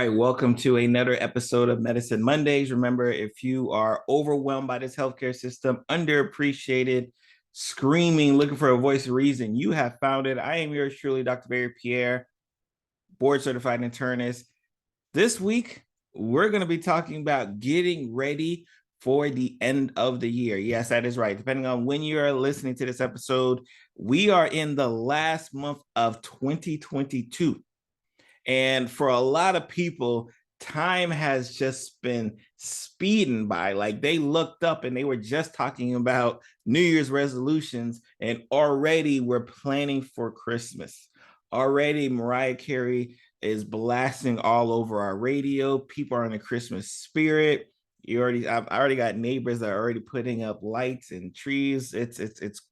right, welcome to another episode of Medicine Mondays. Remember, if you are overwhelmed by this healthcare system, underappreciated, screaming, looking for a voice of reason, you have found it. I am yours truly, Dr. Pierre, board certified internist. This week, we're going to be talking about getting ready for the end of the year. Yes, that is right. Depending on when you're listening to this episode, we are in the last month of 2022. And for a lot of people, time has just been speeding by. Like they looked up and they were just talking about New Year's resolutions, and already we're planning for Christmas. Already, Mariah Carey is blasting all over our radio. People are in the Christmas spirit. I already got neighbors that are already putting up lights and trees. It's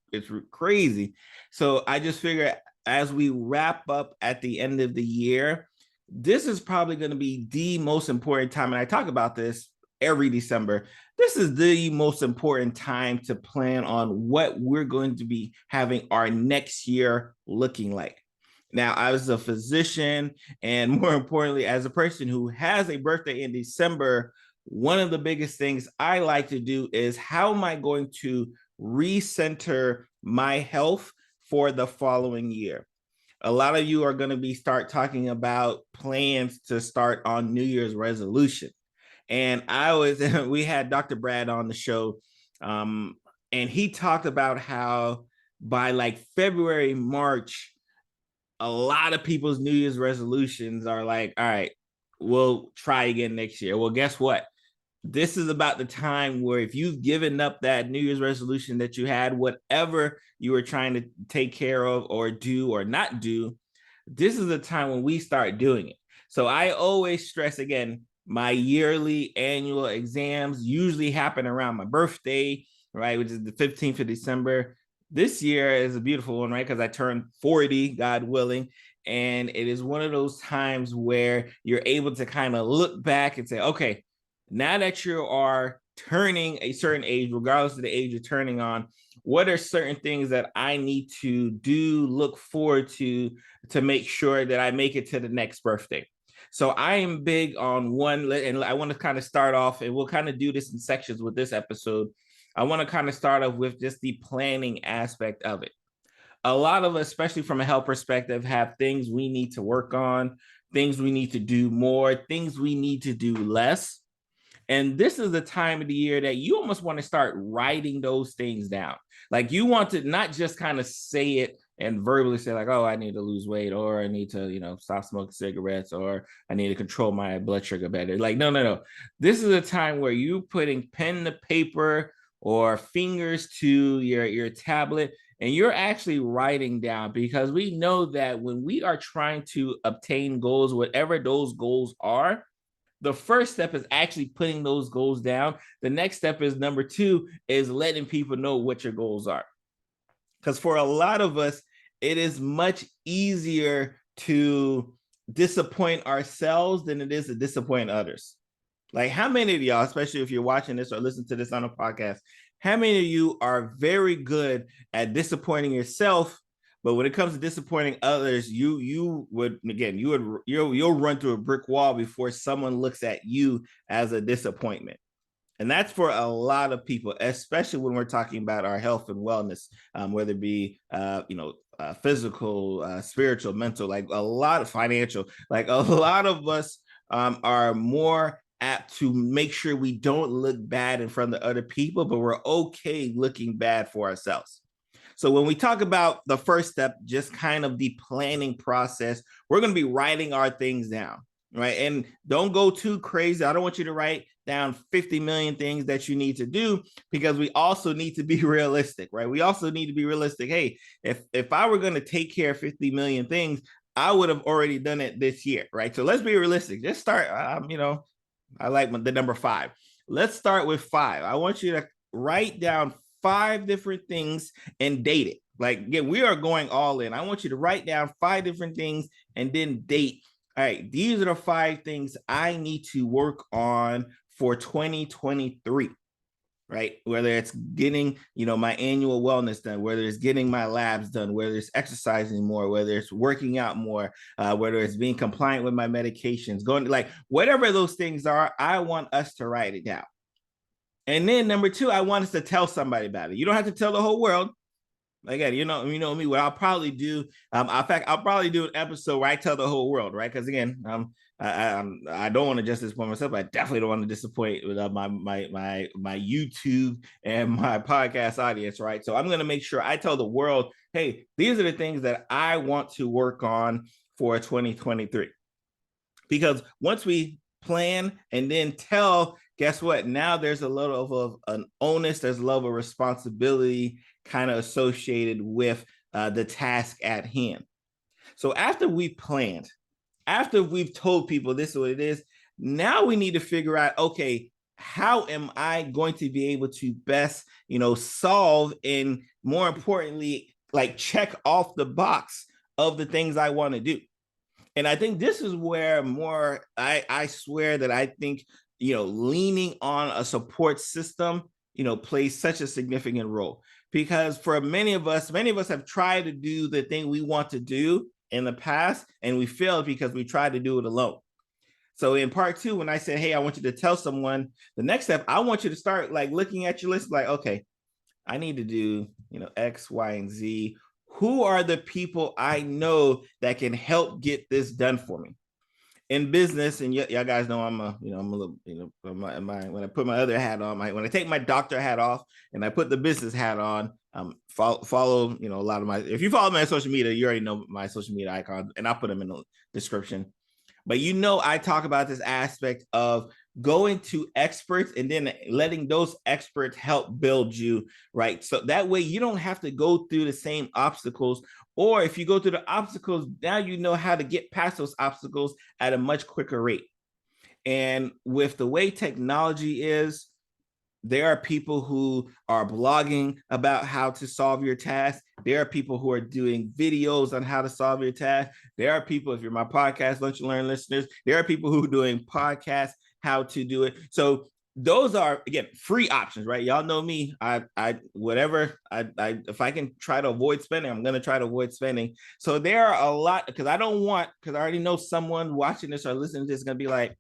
crazy. So I just figure as we wrap up at the end of the year, this is probably going to be the most important time. And I talk about this every December. This is the most important time to plan on what we're going to be having our next year looking like. Now, as a physician, and more importantly, as a person who has a birthday in December, one of the biggest things I like to do is how am I going to recenter my health for the following year? A lot of you are going to be start talking about plans to start on New Year's resolution. And we had Dr. Brad on the show, and he talked about how by like February, March, a lot of people's New Year's resolutions are like, all right, we'll try again next year. Well, guess what? This is about the time where if you've given up that New Year's resolution that you had, whatever you were trying to take care of or do or not do, this is the time when we start doing it. So I always stress again, my yearly annual exams usually happen around my birthday, right? Which is the 15th of December. This year is a beautiful one, right? Because I turned 40, God willing. And it is one of those times where you're able to kind of look back and say, okay, now that you are turning a certain age, regardless of the age you're turning on, what are certain things that I need to do, look forward to make sure that I make it to the next birthday? So I am big on one, and I want to kind of start off, and we'll kind of do this in sections with this episode. I want to kind of start off with just the planning aspect of it. A lot of us, especially from a health perspective, have things we need to work on, things we need to do more, things we need to do less. And this is the time of the year that you almost want to start writing those things down. Like you want to not just kind of say it and verbally say like, oh, I need to lose weight, or I need to, stop smoking cigarettes, or I need to control my blood sugar better. Like, no. This is a time where you putting pen to paper or fingers to your tablet, and you're actually writing down, because we know that when we are trying to obtain goals, whatever those goals are, the first step is actually putting those goals down. The next step is number 2 is letting people know what your goals are. Because for a lot of us, it is much easier to disappoint ourselves than it is to disappoint others. Like how many of y'all, especially if you're watching this or listening to this on a podcast, how many of you are very good at disappointing yourself, but when it comes to disappointing others, you'll run through a brick wall before someone looks at you as a disappointment? And that's for a lot of people, especially when we're talking about our health and wellness, whether it be physical, spiritual, mental, like a lot of financial. Like a lot of us are more apt to make sure we don't look bad in front of other people, but we're okay looking bad for ourselves. So when we talk about the first step, just kind of the planning process, we're going to be writing our things down, right? And don't go too crazy. I don't want you to write down 50 million things that you need to do, because we also need to be realistic, right? We also need to be realistic. Hey, if I were going to take care of 50 million things, I would have already done it this year, right? So let's be realistic. Just start, I like the number 5. Let's start with 5. I want you to write down 5 different things and date it. Like, again, we are going all in. I want you to write down 5 different things and then date. All right, these are the 5 things I need to work on for 2023. right? Whether it's getting, my annual wellness done, whether it's getting my labs done, whether it's exercising more, whether it's working out more, whether it's being compliant with my medications, going to, like, whatever those things are, I want us to write it down. And then number two, I want us to tell somebody about it. You don't have to tell the whole world. Again, you know me. What I'll probably do, in fact, I'll probably do an episode where I tell the whole world, right? Because again, I don't want to just disappoint myself. But I definitely don't want to disappoint with my YouTube and my podcast audience, right? So I'm going to make sure I tell the world, hey, these are the things that I want to work on for 2023. Because once we plan and then tell, guess what? Now there's a level of an onus, there's a level of responsibility kind of associated with the task at hand. So after we planned, after we've told people this is what it is, now we need to figure out, okay, how am I going to be able to best, solve, and more importantly, like check off the box of the things I want to do. And I think this is where more, I swear that I think, leaning on a support system, plays such a significant role. Because for many of us have tried to do the thing we want to do in the past, and we failed because we tried to do it alone. So in part two, when I said, hey, I want you to tell someone, the next step, I want you to start like looking at your list, like, okay, I need to do, X, Y, and Z. Who are the people I know that can help get this done for me? In business, and y'all guys know I'm a little, when I put my other hat on, when I take my doctor hat off and I put the business hat on, follow, a lot of my, if you follow my social media, you already know my social media icons, and I'll put them in the description. But I talk about this aspect of going to experts and then letting those experts help build you, right? So that way you don't have to go through the same obstacles. Or if you go through the obstacles, now you know how to get past those obstacles at a much quicker rate. And with the way technology is, there are people who are blogging about how to solve your task. There are people who are doing videos on how to solve your task. There are people, if you're my podcast Lunch and Learn listeners, there are people who are doing podcasts, how to do it. So those are, again, free options, right? Y'all know me. If I can try to avoid spending, I'm going to try to avoid spending. So there are a lot, because I already know someone watching this or listening to this is going to be like,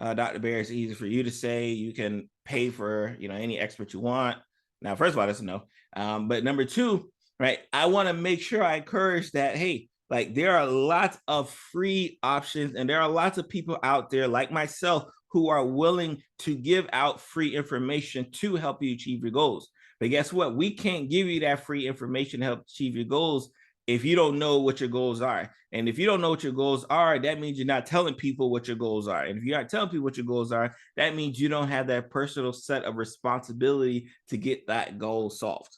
Dr. Bear, it's easy for you to say. You can pay for, any expert you want. Now, first of all, that's a no. But number two, right, I want to make sure I encourage that, hey, like there are lots of free options, and there are lots of people out there like myself who are willing to give out free information to help you achieve your goals. But guess what? We can't give you that free information to help achieve your goals if you don't know what your goals are. And if you don't know what your goals are, that means you're not telling people what your goals are. And if you're not telling people what your goals are, that means you don't have that personal set of responsibility to get that goal solved.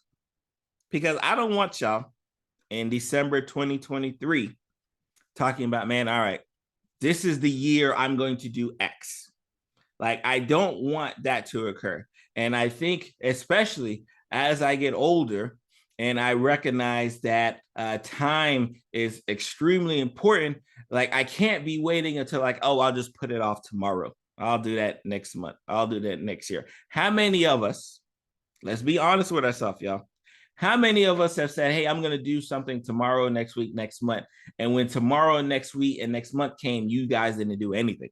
Because I don't want y'all in December 2023 talking about, man, all right, this is the year I'm going to do X. Like, I don't want that to occur. And I think, especially as I get older, and I recognize that time is extremely important. Like, I can't be waiting until like, oh, I'll just put it off tomorrow. I'll do that next month. I'll do that next year. How many of us, let's be honest with ourselves, y'all. How many of us have said, hey, I'm going to do something tomorrow, next week, next month? And when tomorrow, next week, and next month came, you guys didn't do anything.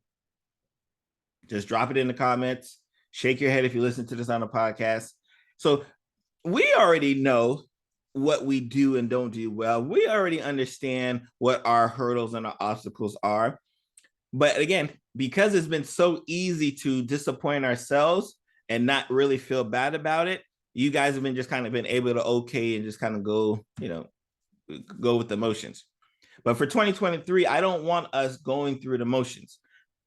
Just drop it in the comments. Shake your head if you listen to this on a podcast. So we already know what we do and don't do well. We already understand what our hurdles and our obstacles are. But again, because it's been so easy to disappoint ourselves and not really feel bad about it, you guys have been just kind of been able to okay and just kind of go, go with the motions. But for 2023, I don't want us going through the motions.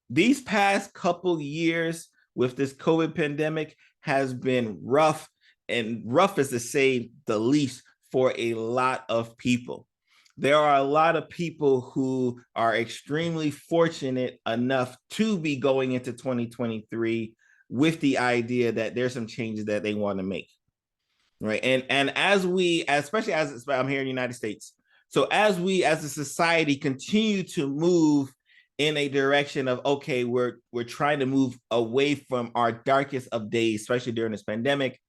These past couple years with this COVID pandemic has been rough, and rough is to say the least, for a lot of people. There are a lot of people who are extremely fortunate enough to be going into 2023 with the idea that there's some changes that they want to make, right? And especially as I'm here in the United States, so as we as a society continue to move in a direction of, okay, we're trying to move away from our darkest of days, especially during this pandemic.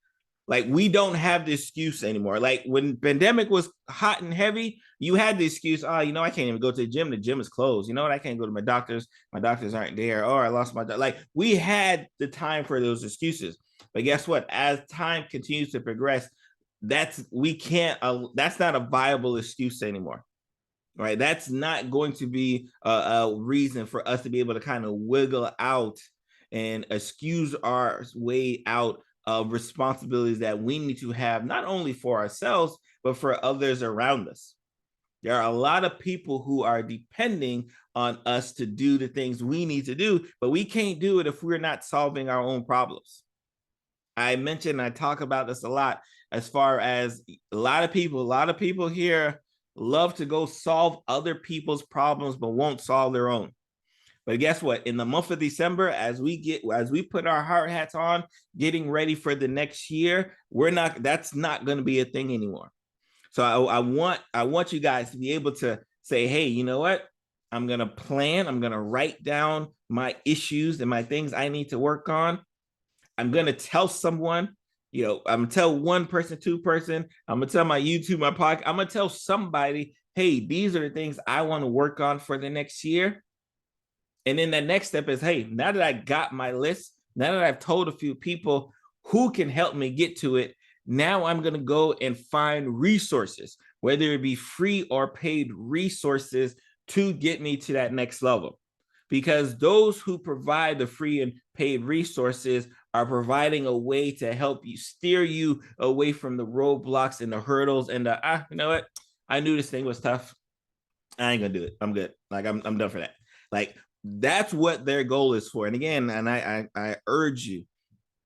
Like, we don't have the excuse anymore. Like, when pandemic was hot and heavy, you had the excuse, oh, I can't even go to the gym. The gym is closed. You know what? I can't go to my doctors. My doctors aren't there. Oh, I lost my like, we had the time for those excuses. But guess what? As time continues to progress, that's not a viable excuse anymore. Right? That's not going to be a reason for us to be able to kind of wiggle out and excuse our way out of responsibilities that we need to have, not only for ourselves, but for others around us. There are a lot of people who are depending on us to do the things we need to do, but we can't do it if we're not solving our own problems. I talk about this a lot, as far as a lot of people here love to go solve other people's problems, but won't solve their own. But guess what? In the month of December, as we put our hard hats on, getting ready for the next year, that's not going to be a thing anymore. So I want you guys to be able to say, hey, you know what? I'm going to plan. I'm going to write down my issues and my things I need to work on. I'm going to tell someone, I'm going to tell one person, two person, I'm going to tell my YouTube, my podcast, I'm going to tell somebody, hey, these are the things I want to work on for the next year. And then the next step is, hey, now that I got my list, now that I've told a few people who can help me get to it, now I'm going to go and find resources, whether it be free or paid resources, to get me to that next level. Because those who provide the free and paid resources are providing a way to help you, steer you away from the roadblocks and the hurdles and you know what? I knew this thing was tough. I ain't gonna do it. I'm good. Like, I'm done for that. Like, that's what their goal is for. And again, and I urge you,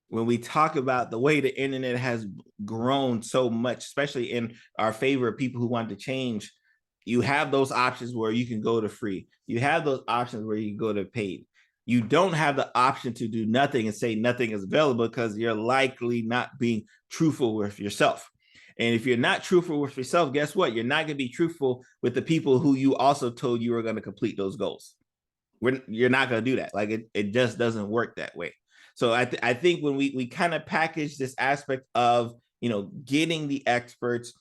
when we talk about the way the internet has grown so much, especially in our favor of people who want to change, you have those options where you can go to free. You have those options where you can go to paid. You don't have the option to do nothing and say nothing is available, because you're likely not being truthful with yourself. And if you're not truthful with yourself, guess what? You're not going to be truthful with the people who you also told you were going to complete those goals. You're not going to do that. Like, it just doesn't work that way. So I think when we kind of package this aspect of, getting the experts,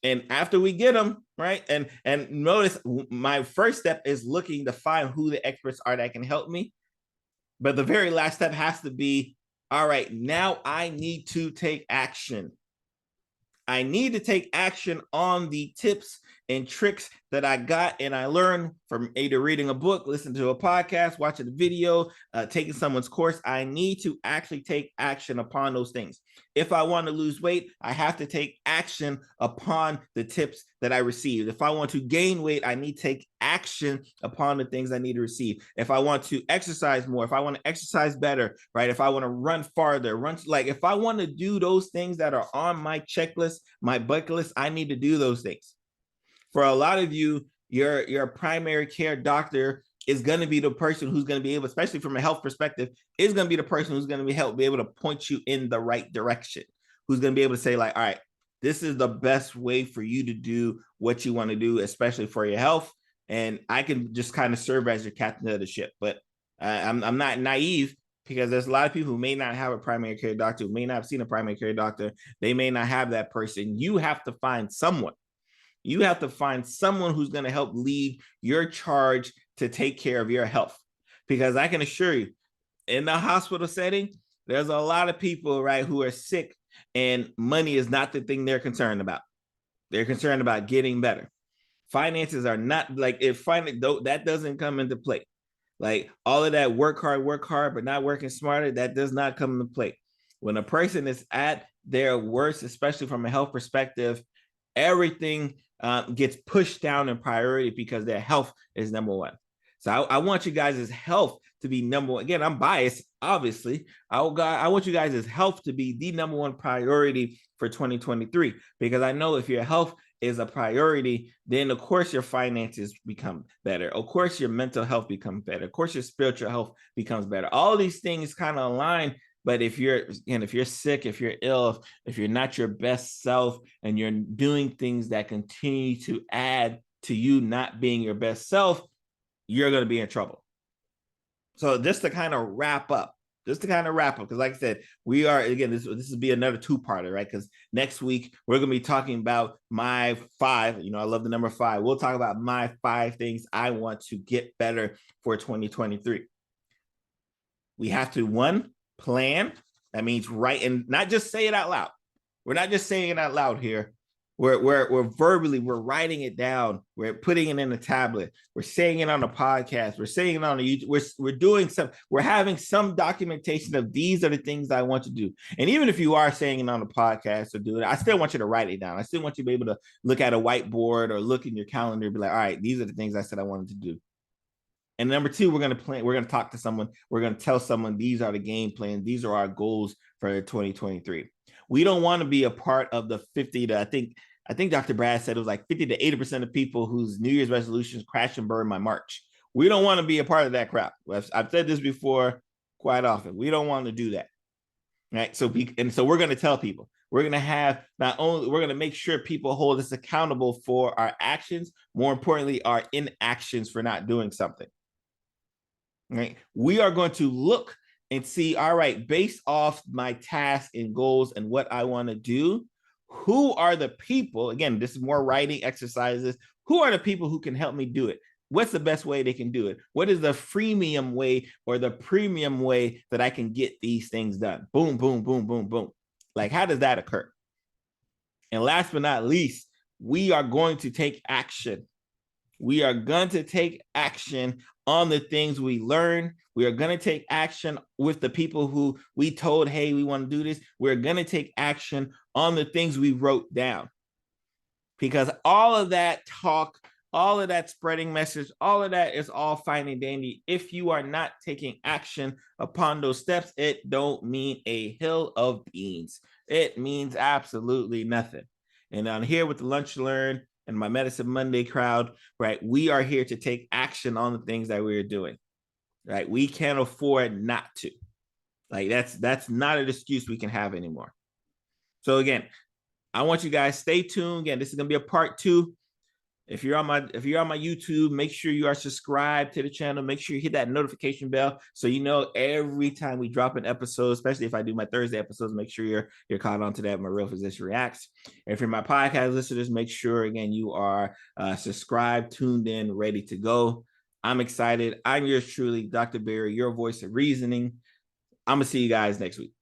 and after we get them, right? And notice, my first step is looking to find who the experts are that can help me. But the very last step has to be, all right, now I need to take action. I need to take action on the tips and tricks that I got and I learned from either reading a book, listening to a podcast, watching a video, taking someone's course. I need to actually take action upon those things. If I want to lose weight, I have to take action upon the tips that I received. If I want to gain weight, I need to take action upon the things I need to receive. If I want to exercise more, if I want to exercise better, right? If I want to run farther, if I want to do those things that are on my checklist, my bucket list, I need to do those things. For a lot of you, your primary care doctor is going to be the person who's going to be able, especially from a health perspective, is going to be the person who's going to be able to point you in the right direction, who's going to be able to say, like, all right, this is the best way for you to do what you want to do, especially for your health. And I can just kind of serve as your captain of the ship. But I'm not naive, because there's a lot of people who may not have a primary care doctor, who may not have seen a primary care doctor. They may not have that person. You have to find someone. You have to find someone who's going to help lead your charge to take care of your health. Because I can assure you, in the hospital setting, there's a lot of people, right, who are sick, and money is not the thing they're concerned about. They're concerned about getting better. Finances are not, like, that doesn't come into play. Like, all of that work hard, but not working smarter, that does not come into play. When a person is at their worst, especially from a health perspective, everything gets pushed down in priority, because their health is number one. So I want you guys' health to be number one. Again, I'm biased, obviously. I want you guys' health to be the number one priority for 2023, because I know if your health is a priority, then of course your finances become better. Of course your mental health becomes better. Of course your spiritual health becomes better. All these things kind of align. But if you're sick, if you're ill, if you're not your best self, and you're doing things that continue to add to you not being your best self, you're going to be in trouble. So just to kind of wrap up, because like I said, we are, again, this will be another two-parter, right? Because next week we're going to be talking about my 5. I love the number 5. We'll talk about my 5 things I want to get better for 2023. We have to, one, plan. That means write, and not just say it out loud. We're not just saying it out loud here. We're verbally, we're writing it down. We're putting it in a tablet. We're saying it on a podcast. We're saying it on a YouTube. We're doing some, we're having some documentation of these are the things I want to do. And even if you are saying it on a podcast or do it, I still want you to write it down. I still want you to be able to look at a whiteboard or look in your calendar and be like, all right, these are the things I said I wanted to do. And number 2, we're going to plan. We're going to talk to someone. We're going to tell someone these are the game plans. These are our goals for 2023. We don't want to be a part of the 50 to, I think Dr. Brad said it was like 50 to 80% of people whose New Year's resolutions crash and burn by March. We don't want to be a part of that crowd. I've said this before quite often. We don't want to do that. Right. So we're going to tell people, we're going to have, not only, we're going to make sure people hold us accountable for our actions, more importantly, our inactions for not doing something. Right. We are going to look and see, all right, based off my tasks and goals and what I want to do, who are the people, again, this is more writing exercises, who are the people who can help me do it? What's the best way they can do it? What is the freemium way or the premium way that I can get these things done? Boom, boom, boom, boom, boom. Like, how does that occur? And last but not least, we are going to take action. We are going to take action on the things we learn. We are going to take action with the people who we told, hey, we want to do this. We're going to take action on the things we wrote down. Because all of that talk, all of that spreading message, all of that is all fine and dandy. If you are not taking action upon those steps, it don't mean a hill of beans. It means absolutely nothing. And I'm here with the Lunch Learn and my Medicine Monday crowd, right? We are here to take action on the things that we're doing, right? We can't afford not to. Like, that's not an excuse we can have anymore. So again, I want you guys stay tuned. Again, this is gonna be a part 2. If you're on my YouTube, make sure you are subscribed to the channel. Make sure you hit that notification bell so you know every time we drop an episode, especially if I do my Thursday episodes, make sure you're caught on to that. My Real Physician Reacts. And if you're my podcast listeners, make sure again you are subscribed, tuned in, ready to go. I'm excited. I'm yours truly, Dr. Barry, your voice of reasoning. I'm gonna see you guys next week.